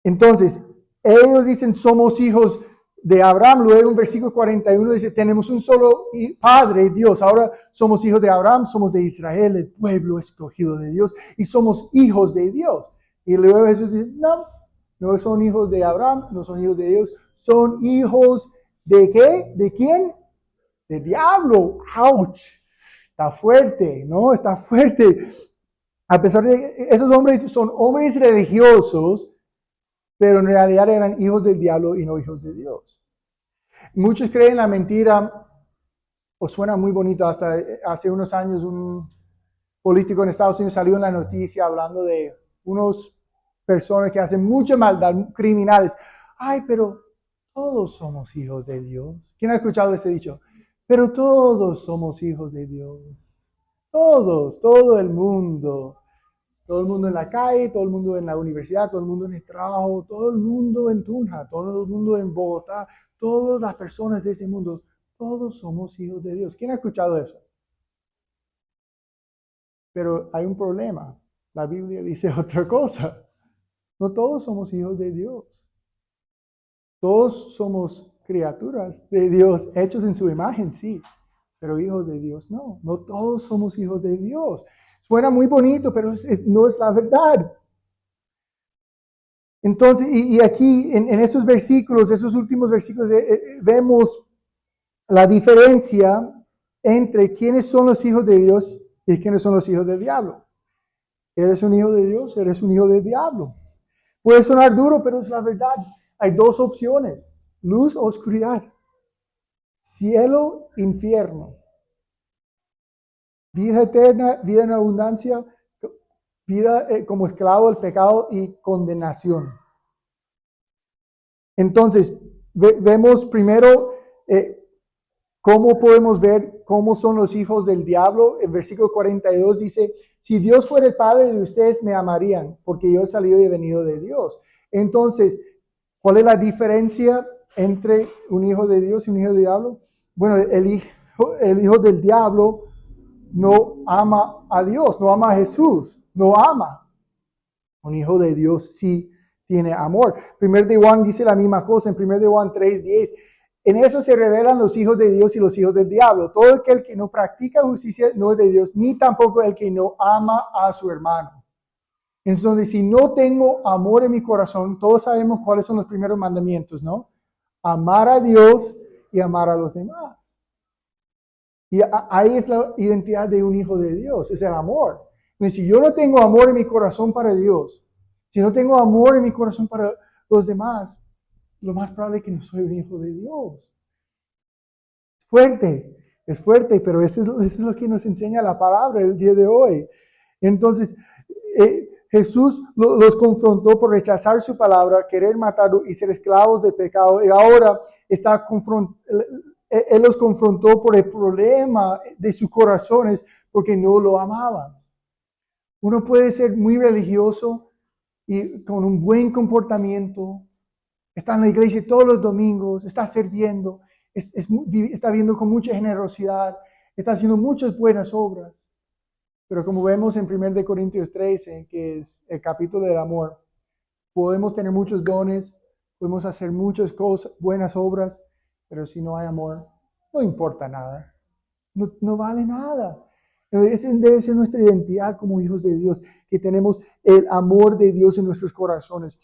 S1: Entonces, ellos dicen somos hijos de Abraham. Luego en versículo 41 dice tenemos un solo Padre, Dios. Ahora somos hijos de Abraham, somos de Israel, el pueblo escogido de Dios. Y somos hijos de Dios. Y luego Jesús dice, no son hijos de Abraham, no son hijos de Dios. Son hijos de ¿qué? ¿De quién? Del diablo. ¡Auch! Está fuerte, ¿no? Está fuerte. A pesar de esos hombres son hombres religiosos, pero en realidad eran hijos del diablo y no hijos de Dios. Muchos creen la mentira, o suena muy bonito, hasta hace unos años un político en Estados Unidos salió en la noticia hablando de unos personas que hacen mucha maldad, criminales. Ay, pero todos somos hijos de Dios. ¿Quién ha escuchado ese dicho? Pero todos somos hijos de Dios. Todos, todo el mundo. Todo el mundo en la calle, todo el mundo en la universidad, todo el mundo en el trabajo, todo el mundo en Tunja, todo el mundo en Bogotá, todas las personas de ese mundo, todos somos hijos de Dios. ¿Quién ha escuchado eso? Pero hay un problema. La Biblia dice otra cosa. No todos somos hijos de Dios. Todos somos criaturas de Dios, hechos en su imagen, sí, pero hijos de Dios no. No todos somos hijos de Dios. Suena muy bonito, pero no es la verdad. Entonces, y aquí en estos versículos, esos últimos versículos, vemos la diferencia entre quiénes son los hijos de Dios y quiénes son los hijos del diablo. ¿Eres un hijo de Dios? ¿Eres un hijo del diablo? Puede sonar duro, pero es la verdad. Hay dos opciones, luz o oscuridad. Cielo, infierno. Vida eterna, vida en abundancia, vida como esclavo del pecado y condenación. Entonces, vemos primero cómo podemos ver cómo son los hijos del diablo. El versículo 42 dice, si Dios fuera el Padre de ustedes, me amarían, porque yo he salido y he venido de Dios. Entonces, ¿cuál es la diferencia entre un hijo de Dios y un hijo del diablo? Bueno, el hijo del diablo no ama a Dios, no ama a Jesús, no ama. Un hijo de Dios sí tiene amor. 1 de Juan dice la misma cosa en 1 de Juan 3:10. En eso se revelan los hijos de Dios y los hijos del diablo. Todo aquel que no practica justicia no es de Dios, ni tampoco el que no ama a su hermano. Entonces, si no tengo amor en mi corazón, todos sabemos cuáles son los primeros mandamientos, ¿no? Amar a Dios y amar a los demás. Y ahí es la identidad de un hijo de Dios, es el amor. Entonces, si yo no tengo amor en mi corazón para Dios, si no tengo amor en mi corazón para los demás, lo más probable es que no soy un hijo de Dios. Es fuerte, pero eso es lo que nos enseña la palabra el día de hoy. Entonces, Jesús los confrontó por rechazar su palabra, querer matarlo y ser esclavos del pecado. Y ahora Él los confrontó por el problema de sus corazones porque no lo amaban. Uno puede ser muy religioso y con un buen comportamiento, está en la iglesia todos los domingos, está sirviendo, está viviendo con mucha generosidad, está haciendo muchas buenas obras. Pero como vemos en 1 Corintios 13, que es el capítulo del amor, podemos tener muchos dones, podemos hacer muchas cosas, buenas obras, pero si no hay amor, no importa nada, no vale nada. Esa debe ser nuestra identidad como hijos de Dios, que tenemos el amor de Dios en nuestros corazones.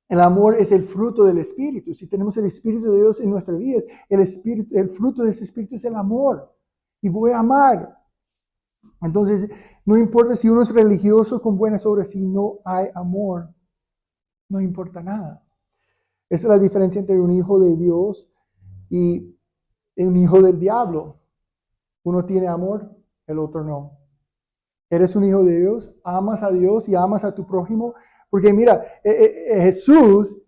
S1: El amor es el fruto del Espíritu. Si tenemos el Espíritu de Dios en nuestras vidas, el fruto de ese Espíritu es el amor. Y voy a amar. Entonces, no importa si uno es religioso con buenas obras, si no hay amor, no importa nada. Esa es la diferencia entre un hijo de Dios y un hijo del diablo. Uno tiene amor, el otro no. Eres un hijo de Dios, amas a Dios y amas a tu prójimo. Porque mira, Jesús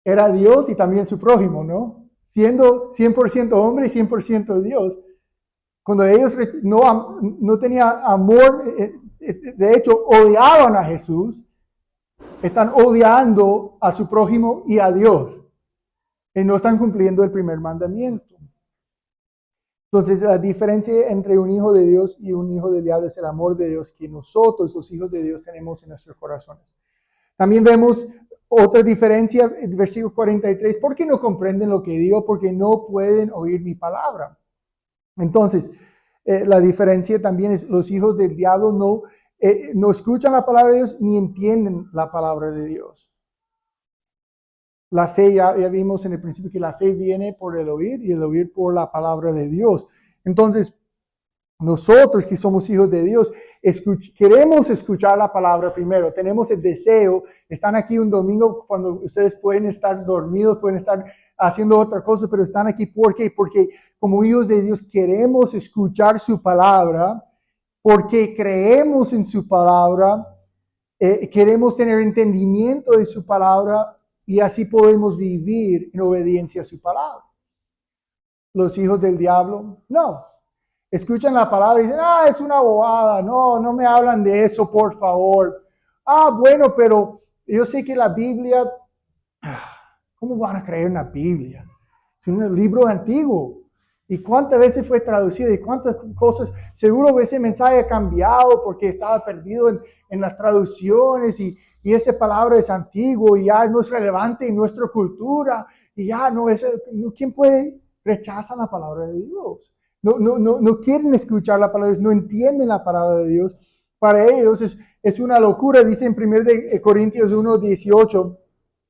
S1: era Dios y también su prójimo, ¿no? Siendo 100% hombre y 100% Dios. Cuando ellos no tenían amor, de hecho odiaban a Jesús, están odiando a su prójimo y a Dios. Y no están cumpliendo el primer mandamiento. Entonces, la diferencia entre un hijo de Dios y un hijo del diablo es el amor de Dios que nosotros, los hijos de Dios, tenemos en nuestros corazones. También vemos otra diferencia en versículo 43. ¿Por qué no comprenden lo que digo? Porque no pueden oír mi palabra. Entonces, la diferencia también es los hijos del diablo no escuchan la palabra de Dios ni entienden la palabra de Dios. La fe, ya vimos en el principio que la fe viene por el oír y el oír por la palabra de Dios. Entonces, nosotros que somos hijos de Dios, queremos escuchar la palabra primero. Tenemos el deseo. Están aquí un domingo cuando ustedes pueden estar dormidos, pueden estar haciendo otra cosa, pero están aquí. ¿Por qué? Porque como hijos de Dios queremos escuchar su palabra, porque creemos en su palabra, queremos tener entendimiento de su palabra, y así podemos vivir en obediencia a su palabra. Los hijos del diablo, no. Escuchan la palabra y dicen, es una bobada, no me hablan de eso, por favor. Bueno, pero yo sé que la Biblia, ¿cómo van a creer en la Biblia? Es un libro antiguo. ¿Y cuántas veces fue traducido? ¿Y cuántas cosas? Seguro ese mensaje ha cambiado porque estaba perdido en las traducciones y esa palabra es antiguo y ya no es relevante en nuestra cultura y ya no es, ¿quién puede rechazar la palabra de Dios? No quieren escuchar la palabra de Dios, no entienden la palabra de Dios. Para ellos es una locura, dice en 1 Corintios 1:18,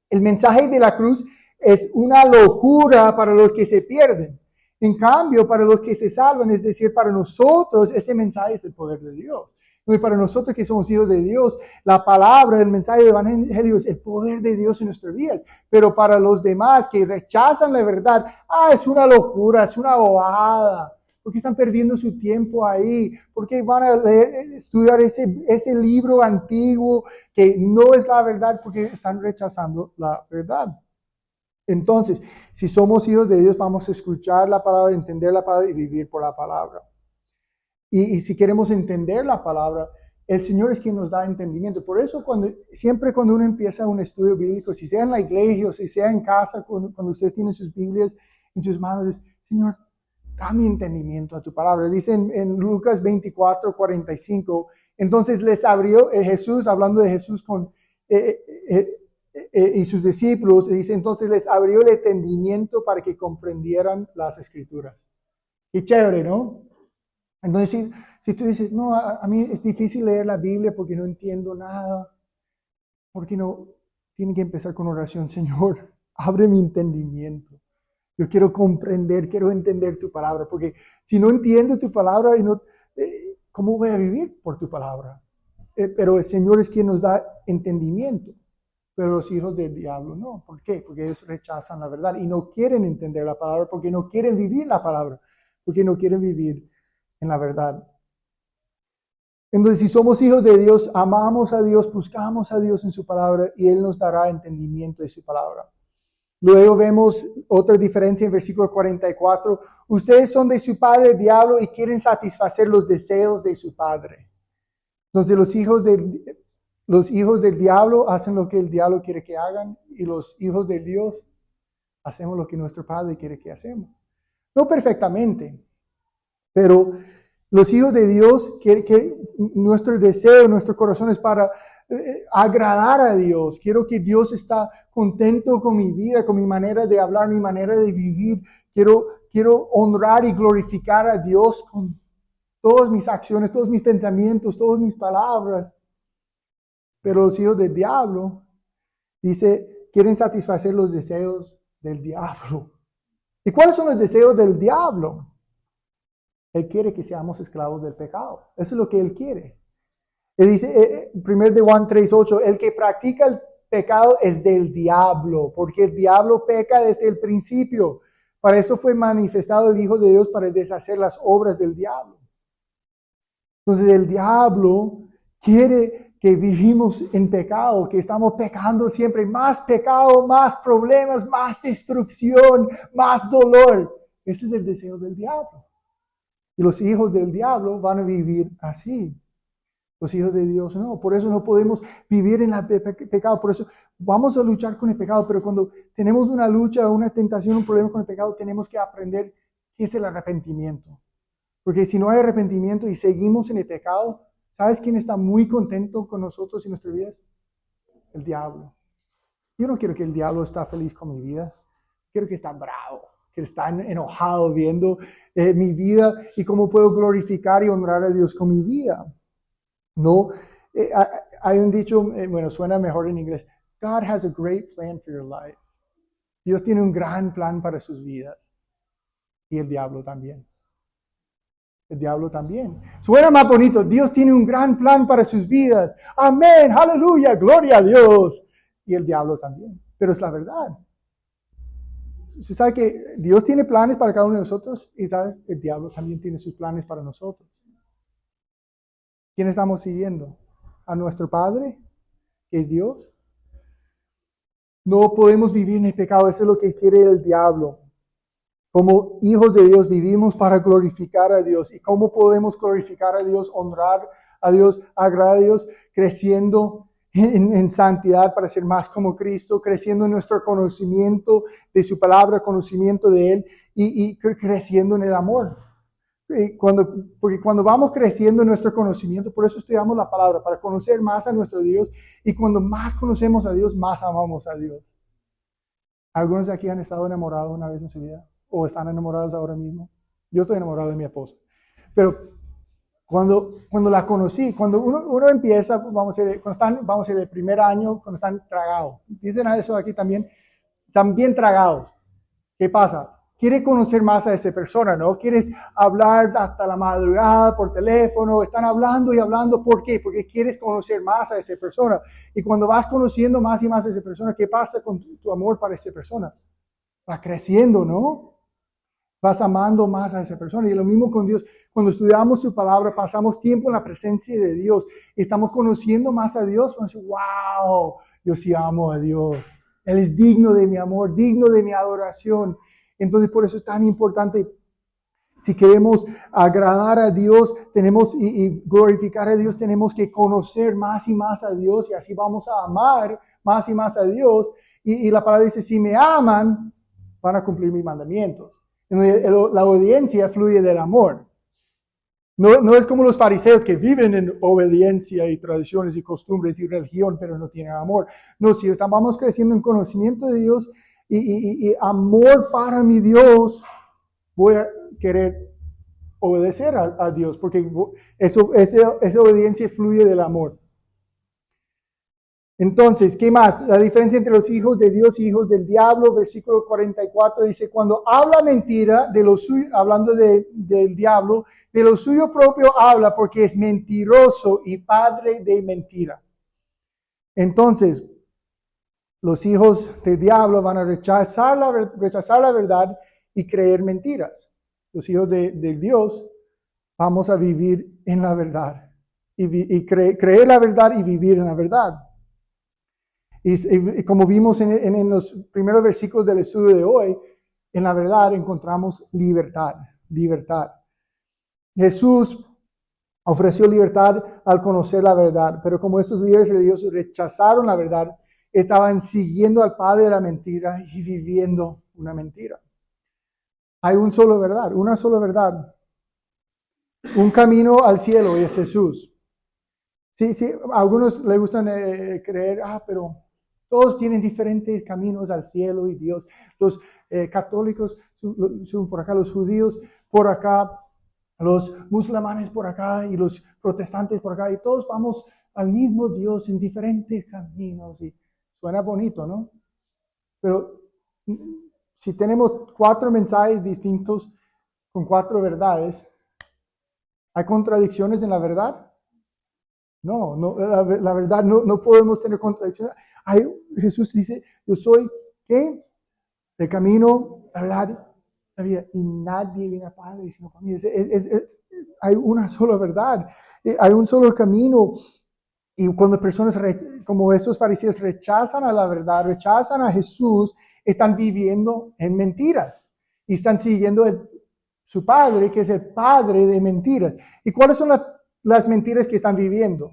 S1: el mensaje de la cruz es una locura para los que se pierden. En cambio, para los que se salvan, es decir, para nosotros, este mensaje es el poder de Dios. Y para nosotros que somos hijos de Dios, la palabra, el mensaje del evangelio es el poder de Dios en nuestras vidas. Pero para los demás que rechazan la verdad, es una locura, es una bobada. ¿Por qué están perdiendo su tiempo ahí? ¿Por qué van a estudiar ese libro antiguo que no es la verdad? Porque están rechazando la verdad. Entonces, si somos hijos de Dios, vamos a escuchar la palabra, entender la palabra y vivir por la palabra. Y si queremos entender la palabra, el Señor es quien nos da entendimiento. Por eso siempre cuando uno empieza un estudio bíblico, si sea en la iglesia o si sea en casa, cuando ustedes tienen sus Biblias en sus manos, es, Señor, dame entendimiento a tu palabra. Dice en Lucas 24:45, entonces les abrió Jesús, hablando de Jesús y sus discípulos, y dice, entonces les abrió el entendimiento para que comprendieran las Escrituras. Qué chévere, ¿no? Entonces, si tú dices, no, a mí es difícil leer la Biblia porque no entiendo nada, ¿por qué no? Tiene que empezar con oración. Señor, abre mi entendimiento. Yo quiero comprender, quiero entender tu palabra, porque si no entiendo tu palabra, ¿cómo voy a vivir por tu palabra? Pero el Señor es quien nos da entendimiento. Pero los hijos del diablo no. ¿Por qué? Porque ellos rechazan la verdad y no quieren entender la palabra, porque no quieren vivir la palabra, porque no quieren vivir en la verdad. Entonces, si somos hijos de Dios, amamos a Dios, buscamos a Dios en su palabra y Él nos dará entendimiento de su palabra. Luego vemos otra diferencia en versículo 44. Ustedes son de su padre el diablo y quieren satisfacer los deseos de su padre. Entonces, los hijos del diablo hacen lo que el diablo quiere que hagan y los hijos de Dios hacemos lo que nuestro Padre quiere que hacemos. No perfectamente, pero los hijos de Dios quieren que nuestro deseo, nuestro corazón es para agradar a Dios. Quiero que Dios está contento con mi vida, con mi manera de hablar, mi manera de vivir. Quiero honrar y glorificar a Dios con todas mis acciones, todos mis pensamientos, todas mis palabras. Pero los hijos del diablo, dice, quieren satisfacer los deseos del diablo. ¿Y cuáles son los deseos del diablo? Él quiere que seamos esclavos del pecado. Eso es lo que Él quiere. Él dice, 1 Juan 3:8, el que practica el pecado es del diablo, porque el diablo peca desde el principio. Para eso fue manifestado el Hijo de Dios, para deshacer las obras del diablo. Entonces el diablo quiere que vivimos en pecado, que estamos pecando siempre. Más pecado, más problemas, más destrucción, más dolor. Ese es el deseo del diablo. Y los hijos del diablo van a vivir así. Los hijos de Dios no. Por eso no podemos vivir en el pecado. Por eso vamos a luchar con el pecado. Pero cuando tenemos una lucha, una tentación, un problema con el pecado, tenemos que aprender qué es el arrepentimiento. Porque si no hay arrepentimiento y seguimos en el pecado, ¿sabes quién está muy contento con nosotros y nuestras vidas? El diablo. Yo no quiero que el diablo esté feliz con mi vida. Quiero que está bravo, que está enojado viendo mi vida y cómo puedo glorificar y honrar a Dios con mi vida. No, hay un dicho, bueno, suena mejor en inglés. God has a great plan for your life. Dios tiene un gran plan para sus vidas. Y el diablo también. El diablo también. Suena más bonito. Dios tiene un gran plan para sus vidas. Amén, aleluya, gloria a Dios. Y el diablo también. Pero es la verdad. Se sabe que Dios tiene planes para cada uno de nosotros y sabes, el diablo también tiene sus planes para nosotros. ¿Quién estamos siguiendo? ¿A nuestro Padre, que es Dios? No podemos vivir en el pecado. Eso es lo que quiere el diablo. Como hijos de Dios vivimos para glorificar a Dios. ¿Y cómo podemos glorificar a Dios, honrar a Dios, agradar a Dios? Creciendo en santidad para ser más como Cristo, creciendo en nuestro conocimiento de su palabra, conocimiento de Él y creciendo en el amor. Porque cuando vamos creciendo en nuestro conocimiento, por eso estudiamos la palabra, para conocer más a nuestro Dios. Y cuando más conocemos a Dios, más amamos a Dios. ¿Algunos de aquí han estado enamorados una vez en su vida? ¿O están enamorados ahora mismo? Yo estoy enamorado de mi esposa. Pero cuando la conocí, cuando uno empieza, vamos a decir, el primer año, cuando están tragados. Dicen eso aquí también, están bien tragados. ¿Qué pasa? Quieres conocer más a esa persona, ¿no? Quieres hablar hasta la madrugada por teléfono, están hablando y hablando. ¿Por qué? Porque quieres conocer más a esa persona. Y cuando vas conociendo más y más a esa persona, ¿qué pasa con tu amor para esa persona? Va creciendo, ¿no? Vas amando más a esa persona. Y lo mismo con Dios. Cuando estudiamos su palabra, pasamos tiempo en la presencia de Dios. Y estamos conociendo más a Dios. Vamos a decir, wow, yo sí amo a Dios. Él es digno de mi amor, digno de mi adoración. Entonces, por eso es tan importante. Si queremos agradar a Dios, y glorificar a Dios, tenemos que conocer más y más a Dios. Y así vamos a amar más y más a Dios. Y la palabra dice, si me aman, van a cumplir mis mandamientos. La obediencia fluye del amor. No es como los fariseos que viven en obediencia y tradiciones y costumbres y religión, pero no tienen amor. No, si estamos creciendo en conocimiento de Dios y amor para mi Dios, voy a querer obedecer a Dios, porque esa obediencia fluye del amor. Entonces, ¿qué más? La diferencia entre los hijos de Dios y hijos del diablo, versículo 44 dice, cuando habla mentira de lo suyo, hablando del diablo, de lo suyo propio habla porque es mentiroso y padre de mentira. Entonces, los hijos del diablo van a rechazar la verdad y creer mentiras. Los hijos de Dios vamos a vivir en la verdad y creer la verdad y vivir en la verdad. Y como vimos en los primeros versículos del estudio de hoy, en la verdad encontramos libertad. Jesús ofreció libertad al conocer la verdad, pero como estos líderes religiosos rechazaron la verdad, estaban siguiendo al padre de la mentira y viviendo una mentira. Hay una sola verdad. Un camino al cielo y es Jesús. Sí, a algunos les gustan creer, pero todos tienen diferentes caminos al cielo y Dios. Los católicos son por acá, los judíos por acá, los musulmanes por acá y los protestantes por acá. Y todos vamos al mismo Dios en diferentes caminos. Y suena bonito, ¿no? Pero si tenemos 4 mensajes distintos con 4 verdades, ¿hay contradicciones en la verdad? No, la verdad no podemos tener contradicciones. Jesús dice, yo soy, ¿qué? El camino, la verdad la vida y nadie viene al Padre sino por mí. Hay una sola verdad, hay un solo camino. Y cuando personas como estos fariseos rechazan a la verdad, rechazan a Jesús, están viviendo en mentiras y están siguiendo su padre, que es el padre de mentiras. ¿Y cuáles son las mentiras que están viviendo?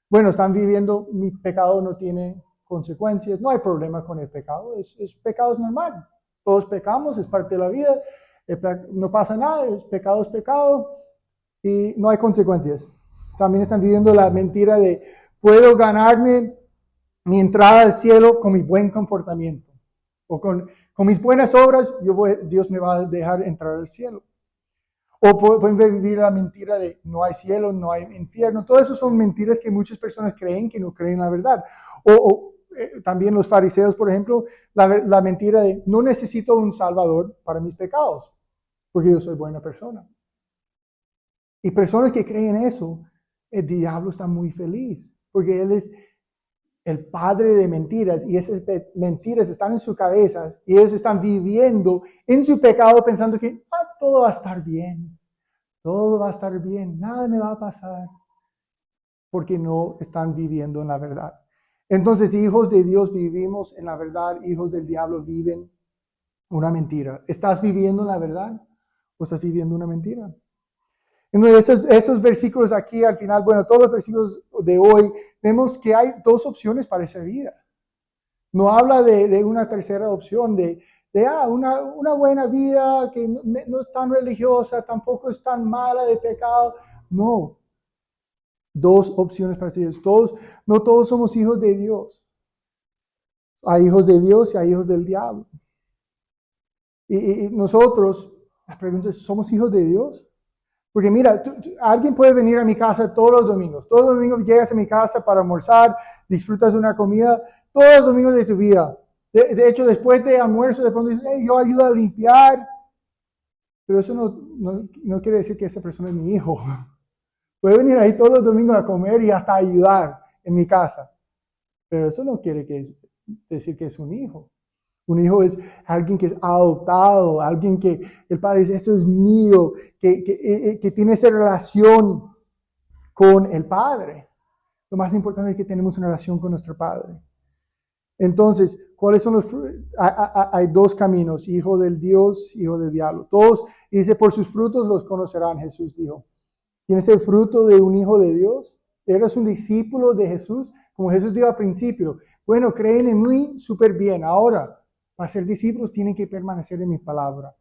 S1: Bueno, están viviendo, mi pecado no tiene consecuencias, no hay problema con el pecado, pecado es normal. Todos pecamos, es parte de la vida, no pasa nada, es pecado y no hay consecuencias. También están viviendo la mentira de puedo ganarme mi entrada al cielo con mi buen comportamiento o con mis buenas obras, Dios me va a dejar entrar al cielo. O pueden vivir la mentira de no hay cielo, no hay infierno. Todo eso son mentiras que muchas personas creen que no creen la verdad. También los fariseos, por ejemplo, la mentira de no necesito un salvador para mis pecados, porque yo soy buena persona. Y personas que creen eso, el diablo está muy feliz, porque él es el padre de mentiras y esas mentiras están en su cabeza y ellos están viviendo en su pecado pensando que todo va a estar bien, todo va a estar bien, nada me va a pasar, porque no están viviendo en la verdad. Entonces, hijos de Dios vivimos en la verdad, hijos del diablo viven una mentira. ¿Estás viviendo en la verdad o estás viviendo una mentira? Entonces, estos versículos aquí al final, bueno, todos los versículos de hoy, vemos que hay dos opciones para esa vida. No habla de una tercera opción, de una buena vida que no es tan religiosa, tampoco es tan mala de pecado. No. Dos opciones para ser. No todos somos hijos de Dios. Hay hijos de Dios y hay hijos del diablo. Y nosotros, la pregunta es, ¿somos hijos de Dios? Porque mira, alguien puede venir a mi casa todos los domingos. Todos los domingos llegas a mi casa para almorzar, disfrutas de una comida, todos los domingos de tu vida. De hecho, después de almuerzo, de pronto dices, yo ayudo a limpiar. Pero eso no quiere decir que esa persona es mi hijo. Puede venir ahí todos los domingos a comer y hasta ayudar en mi casa. Pero eso no quiere decir que es un hijo. Un hijo es alguien que es adoptado, alguien que el padre dice, eso es mío, que tiene esa relación con el padre. Lo más importante es que tenemos una relación con nuestro padre. Entonces, ¿cuáles son los frutos? Hay dos caminos, hijo del Dios, hijo del diablo. Todos, y dice, por sus frutos los conocerán, Jesús dijo. ¿Tienes el fruto de un hijo de Dios? ¿Eres un discípulo de Jesús? Como Jesús dijo al principio, bueno, creen en mí súper bien. Ahora, para ser discípulos tienen que permanecer en mi palabra.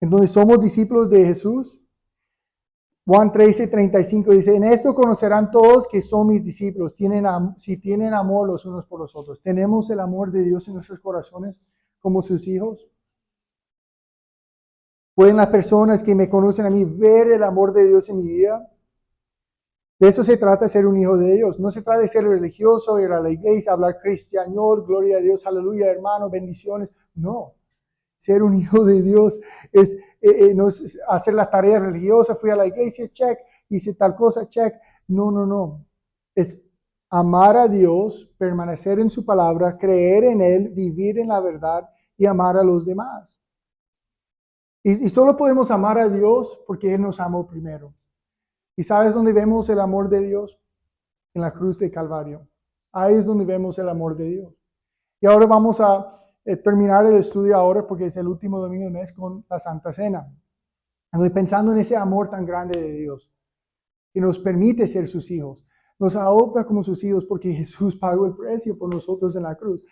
S1: Entonces, ¿somos discípulos de Jesús? Juan 13:35 dice, en esto conocerán todos que son mis discípulos, si tienen amor los unos por los otros. ¿Tenemos el amor de Dios en nuestros corazones como sus hijos? ¿Pueden las personas que me conocen a mí ver el amor de Dios en mi vida? De eso se trata ser un hijo de Dios. No se trata de ser religioso, ir a la iglesia, hablar cristianol, gloria a Dios, aleluya, hermano, bendiciones. No. Ser un hijo de Dios no es hacer las tareas religiosas, fui a la iglesia, check, hice tal cosa, check. No. Es amar a Dios, permanecer en su palabra, creer en Él, vivir en la verdad y amar a los demás. Y solo podemos amar a Dios porque Él nos amó primero. ¿Y sabes dónde vemos el amor de Dios? En la cruz de Calvario. Ahí es donde vemos el amor de Dios. Y ahora vamos a terminar el estudio ahora porque es el último domingo del mes con la Santa Cena. Estoy pensando en ese amor tan grande de Dios que nos permite ser sus hijos. Nos adopta como sus hijos porque Jesús pagó el precio por nosotros en la cruz.